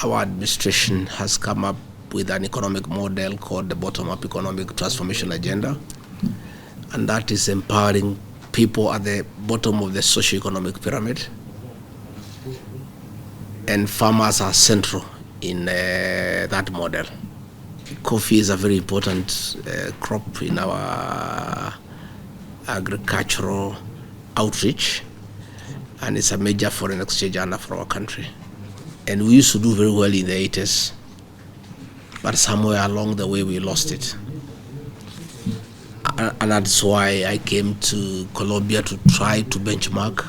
Our administration has come up with an economic model called the Bottom-up Economic Transformation Agenda, and that is empowering people at the bottom of the socio-economic pyramid. And farmers are central in that model. Coffee is a very important crop in our agricultural outreach, and it's a major foreign exchange earner for our country. And we used to do very well in the 80s, but somewhere along the way we lost it. And that's why I came to Colombia to try to benchmark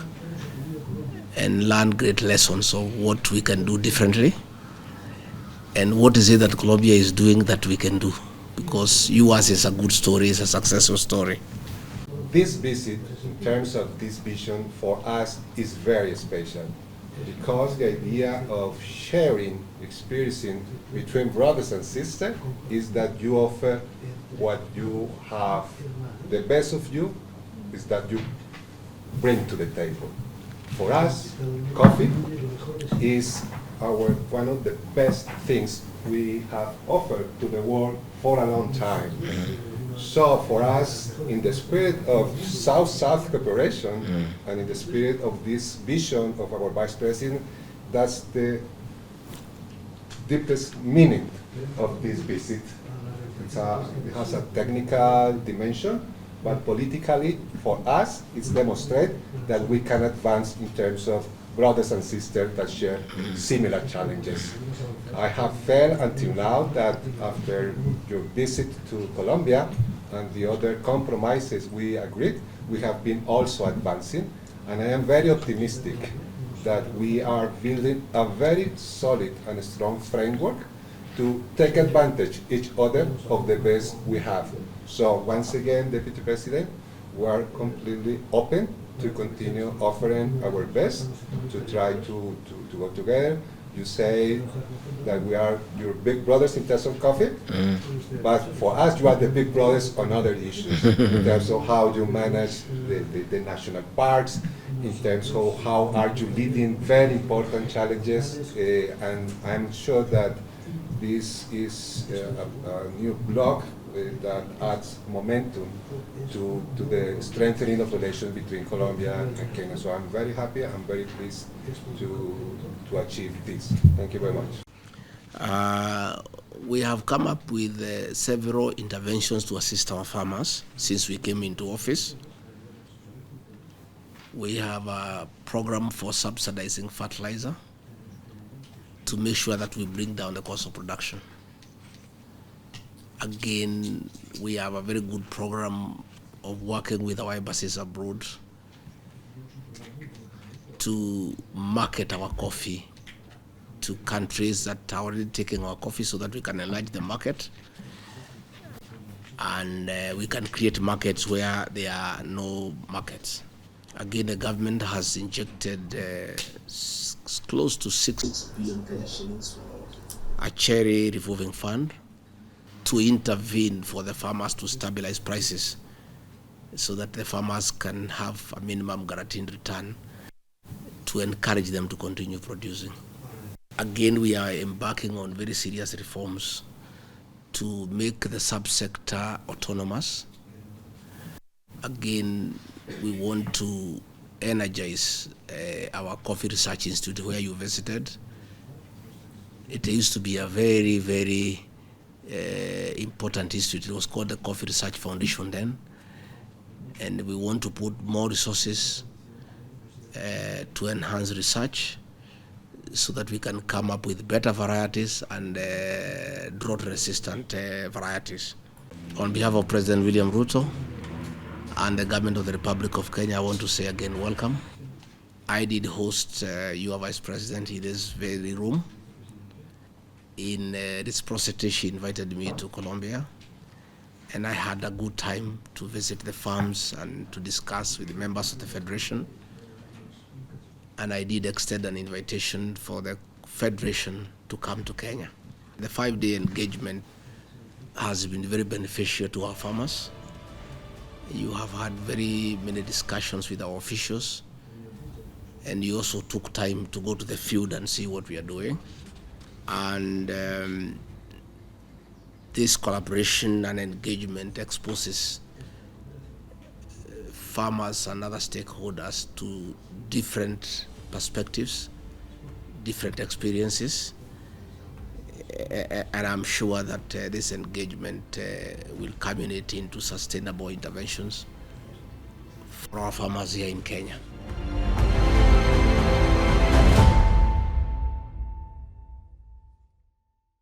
and learn great lessons of what we can do differently and what is it that Colombia is doing that we can do, because US is a good story, it's a successful story. This visit, in terms of this vision, for us is very special, because the idea of sharing, experiencing between brothers and sisters is that you offer what you have, the best of you is that you bring to the table. For us, coffee is one of the best things we have offered to the world for a long time. So for us, in the spirit of South-South cooperation and in the spirit of this vision of our Vice President, that's the deepest meaning of this visit. It has a technical dimension, but politically, for us, it's demonstrate that we can advance in terms of brothers and sisters that share similar challenges. I have felt until now that after your visit to Colombia and the other compromises we agreed, we have been also advancing, and I am very optimistic that we are building a very solid and strong framework to take advantage each other of the best we have. So once again, Deputy President, we are completely open to continue offering our best to try to go together. You say that we are your big brothers in terms of coffee, but for us you are the big brothers on other issues, in terms of how you manage the national parks, in terms of how are you leading very important challenges, and I'm sure that this is a new block that adds momentum to the strengthening of relations between Colombia and Kenya. So I'm very happy, I'm very pleased to achieve this. Thank you very much. We have come up with several interventions to assist our farmers since we came into office. We have a program for subsidizing fertilizer to make sure that we bring down the cost of production. Again, we have a very good program of working with our embassies abroad to market our coffee to countries that are already taking our coffee so that we can enlarge the market and we can create markets where there are no markets. Again, the government has injected close to 6 billion shillings for a cherry revolving fund to intervene for the farmers to stabilize prices so that the farmers can have a minimum guaranteed return to encourage them to continue producing. Again, we are embarking on very serious reforms to make the subsector autonomous. Again, we want to energize our Coffee Research Institute where you visited. It used to be a very, very important institute. It was called the Coffee Research Foundation then, and we want to put more resources to enhance research so that we can come up with better varieties and drought-resistant varieties. On behalf of President William Ruto and the government of the Republic of Kenya, I want to say again, welcome. I did host your Vice President in this very room. In reciprocity, she invited me to Colombia, and I had a good time to visit the farms and to discuss with the members of the Federation. And I did extend an invitation for the Federation to come to Kenya. The 5-day engagement has been very beneficial to our farmers. You have had very many discussions with our officials, and you also took time to go to the field and see what we are doing. And this collaboration and engagement exposes farmers and other stakeholders to different perspectives, different experiences, and I'm sure that this engagement will culminate into sustainable interventions for our farmers here in Kenya.